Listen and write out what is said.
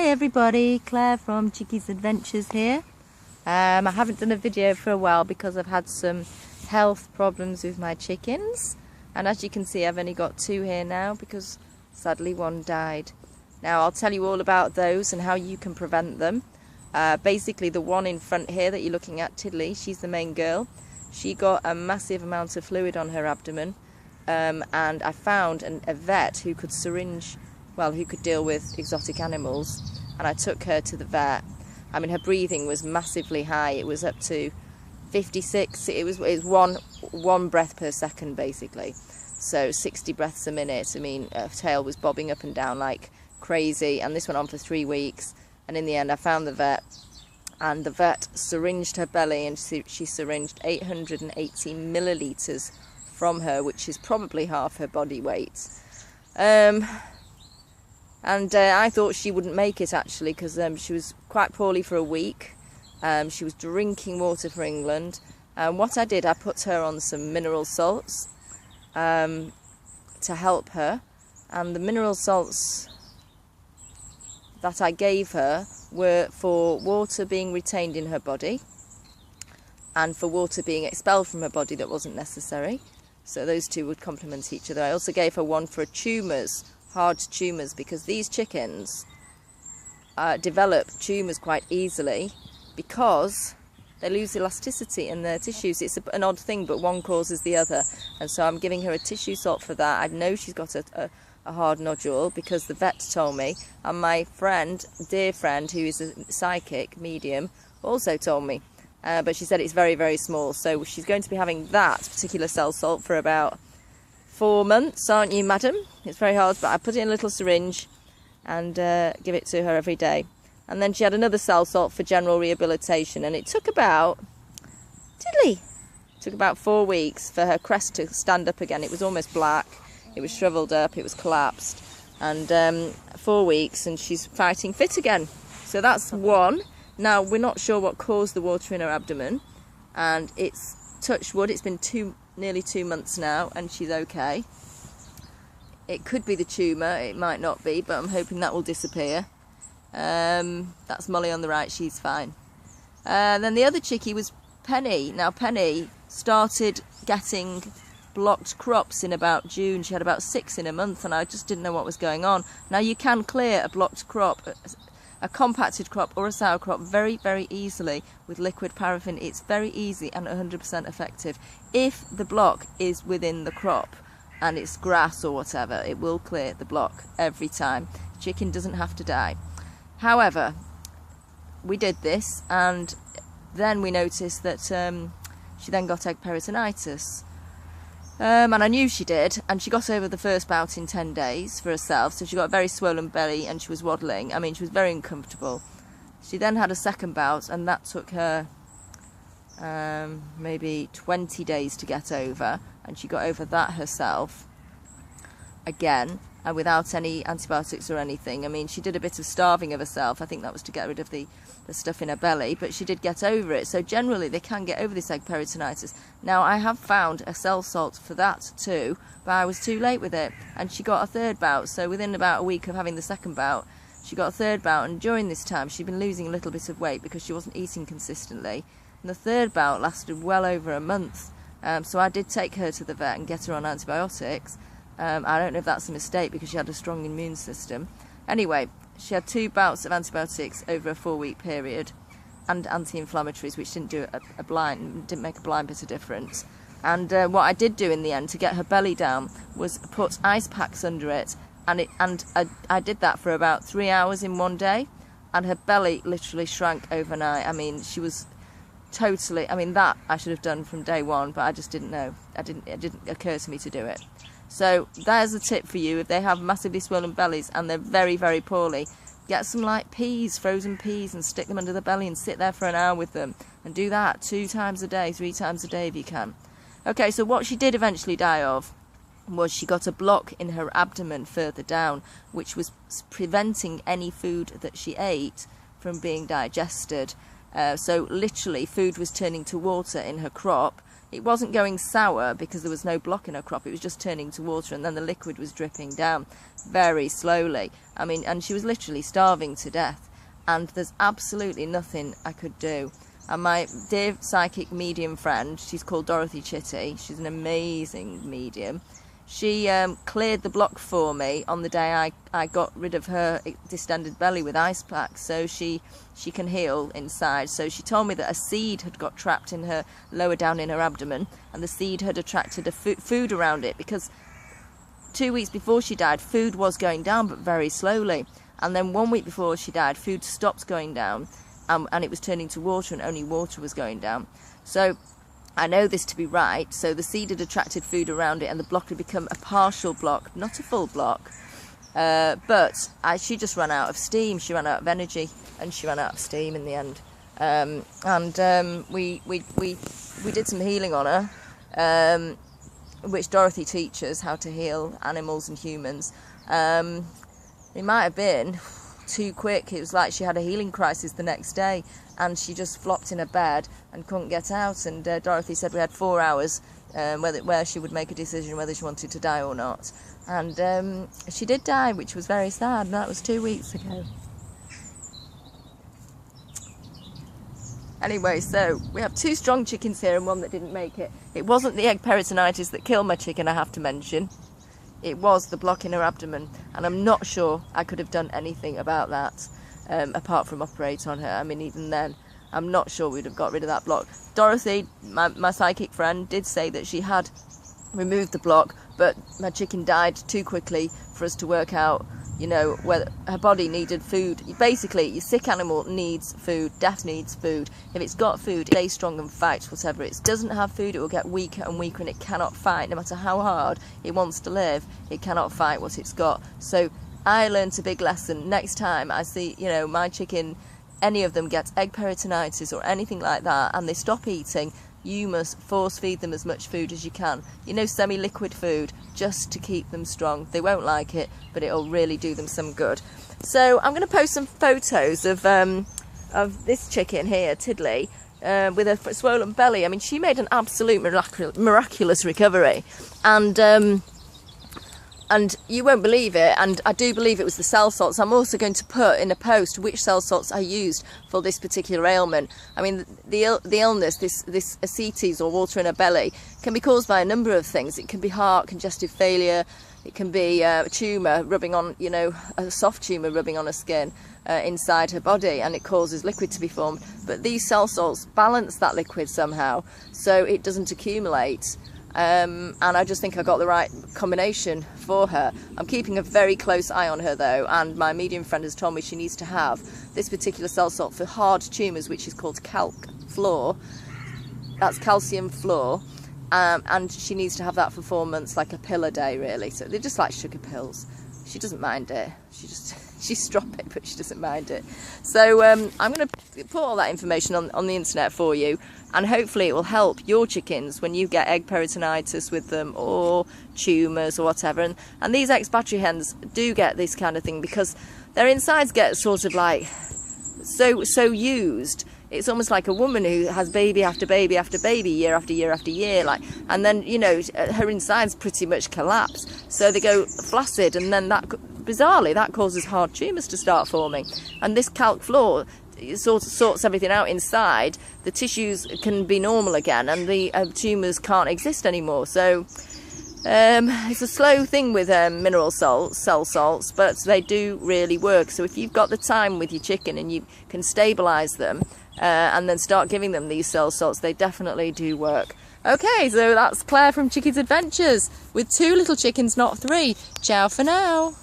Hi everybody, Claire from Chickies Adventures here. I haven't done a video for a while because I've had some health problems with my chickens, and as you can see I've only got 2 here now because sadly one died. Now I'll tell you all about those and how you can prevent them. Basically the one in front here that you're looking at, Tiddly, she's the main girl. She got a massive amount of fluid on her abdomen, and I found a vet who could syringe, who could deal with exotic animals, and I took her to the vet. I mean, her breathing was massively high. It was up to 56. It was one breath per second basically, so 60 breaths a minute. I mean, her tail was bobbing up and down like crazy, and this went on for 3 weeks. And in the end I found the vet, and the vet syringed her belly, and she syringed 880 millilitres from her, which is probably half her body weight. And I thought she wouldn't make it actually, because she was quite poorly for a week. She was drinking water for England. What I did, I put her on some mineral salts to help her, and the mineral salts that I gave her were for water being retained in her body and for water being expelled from her body that wasn't necessary. So those two would complement each other. I also gave her one for tumours, hard tumours, because these chickens develop tumours quite easily because they lose elasticity in their tissues. It's an odd thing, but one causes the other. And so I'm giving her a tissue salt for that. I know she's got a hard nodule because the vet told me, and my friend, dear friend, who is a psychic medium, also told me. But she said it's very, very small. So she's going to be having that particular cell salt for about 4 months, aren't you, madam? It's very hard, but I put it in a little syringe and give it to her every day. And then she had another cell salt for general rehabilitation, and it took about, Tiddly, it took about 4 weeks for her crest to stand up again. It was almost black, it was shriveled up, it was collapsed, and 4 weeks and she's fighting fit again. So that's one. Now we're not sure what caused the water in her abdomen, and it's, touch wood, it's been nearly 2 months now and she's okay. It could be the tumour, it might not be, but I'm hoping that will disappear. That's Molly on the right, she's fine. Then the other chickie was Penny. Now Penny started getting blocked crops in about June. She had about 6 in a month, and I just didn't know what was going on. Now you can clear a blocked crop, a compacted crop or a sour crop very, very easily with liquid paraffin. It's very easy and 100% effective. If the block is within the crop and it's grass or whatever, it will clear the block every time. Chicken doesn't have to die. However, we did this, and then we noticed that she then got egg peritonitis. And I knew she did, and she got over the first bout in 10 days for herself, so she got a very swollen belly and she was waddling. I mean, she was very uncomfortable. She then had a second bout, and that took her maybe 20 days to get over, and she got over that herself again, and without any antibiotics or anything. I mean, she did a bit of starving of herself. I think that was to get rid of the stuff in her belly, but she did get over it. So generally they can get over this egg peritonitis. Now I have found a cell salt for that too, but I was too late with it, and she got a third bout. So within about a week of having the second bout, she got a third bout, and during this time she'd been losing a little bit of weight because she wasn't eating consistently. And the third bout lasted well over a month. So I did take her to the vet and get her on antibiotics. I don't know if that's a mistake because she had a strong immune system. Anyway, she had 2 bouts of antibiotics over a 4-week period, and anti-inflammatories, which didn't make a blind bit of difference. And what I did do in the end to get her belly down was put ice packs under it, and I did that for about 3 hours in one day, and her belly literally shrank overnight. I mean, she was totally, I mean, that I should have done from day one, but I just didn't know. It didn't occur to me to do it. So there's a tip for you. If they have massively swollen bellies and they're very, very poorly, get some like peas, frozen peas, and stick them under the belly and sit there for an hour with them, and do that 2 times a day, 3 times a day if you can. Okay, so what she did eventually die of was she got a block in her abdomen further down, which was preventing any food that she ate from being digested. So literally food was turning to water in her crop. it wasn't going sour because there was no block in her crop. It was just turning to water, and then the liquid was dripping down very slowly. I mean, and she was literally starving to death, and there's absolutely nothing I could do. And my dear psychic medium friend, she's called Dorothy Chitty, she's an amazing medium. She cleared the block for me on the day I got rid of her distended belly with ice packs, so she can heal inside. So she told me that a seed had got trapped in her, lower down in her abdomen, and the seed had attracted a food around it, because 2 weeks before she died, food was going down, but very slowly. And then 1 week before she died, food stopped going down, and it was turning to water, and only water was going down. So I know this to be right. So the seed had attracted food around it, and the block had become a partial block, not a full block. But she just ran out of steam. She ran out of energy, and she ran out of steam in the end. We did some healing on her, which Dorothy teaches how to heal animals and humans. It might have been too quick. It was like she had a healing crisis the next day, and she just flopped in her bed and couldn't get out. And Dorothy said we had 4 hours where she would make a decision whether she wanted to die or not. And she did die, which was very sad, and that was 2 weeks ago. Anyway, so we have 2 strong chickens here and 1 that didn't make it. It wasn't the egg peritonitis that killed my chicken, I have to mention. It was the block in her abdomen, and I'm not sure I could have done anything about that, apart from operate on her. I mean, even then, I'm not sure we'd have got rid of that block. Dorothy, my psychic friend, did say that she had removed the block, but my chicken died too quickly for us to work out, you know, whether her body needed food. Basically, your sick animal needs food, death needs food. If it's got food, it stays strong and fights whatever. It doesn't have food, it will get weaker and weaker, and it cannot fight. No matter how hard it wants to live, it cannot fight what it's got. So I learned a big lesson. Next time I see, you know, my chicken, any of them gets egg peritonitis or anything like that, and they stop eating, you must force feed them as much food as you can. You know, semi-liquid food, just to keep them strong. They won't like it, but it'll really do them some good. So I'm going to post some photos of this chicken here, Tiddly, with a swollen belly. I mean, she made an absolute miraculous recovery, and you won't believe it, and I do believe it was the cell salts. I'm also going to put in a post which cell salts I used for this particular ailment. I mean, the illness, this ascites or water in her belly, can be caused by a number of things. It can be heart, congestive failure, it can be a tumour rubbing on, you know, a soft tumour rubbing on her skin inside her body, and it causes liquid to be formed. But these cell salts balance that liquid somehow, so it doesn't accumulate. And I just think I got the right combination for her. I'm keeping a very close eye on her though, and my medium friend has told me she needs to have this particular cell salt for hard tumours, which is called calc fluor. That's calcium fluor, and she needs to have that for 4 months, like a pill a day really. So they're just like sugar pills. She doesn't mind it. She's strop it, but she doesn't mind it. So I'm going to put all that information on the internet for you, and hopefully it will help your chickens when you get egg peritonitis with them, or tumours or whatever. And these expatriate hens do get this kind of thing because their insides get sort of like so used. It's almost like a woman who has baby after baby after baby, year after year after year, like, and then, you know, her insides pretty much collapse, so they go flaccid, and then that, bizarrely, that causes hard tumours to start forming. And this calc fluor sort of sorts everything out inside. The tissues can be normal again, and the tumours can't exist anymore. So it's a slow thing with mineral salts, cell salts, but they do really work. So if you've got the time with your chicken and you can stabilise them, and then start giving them these cell salts, they definitely do work. Okay, so that's Claire from Chickies Adventures with 2 little chickens, not 3. Ciao for now.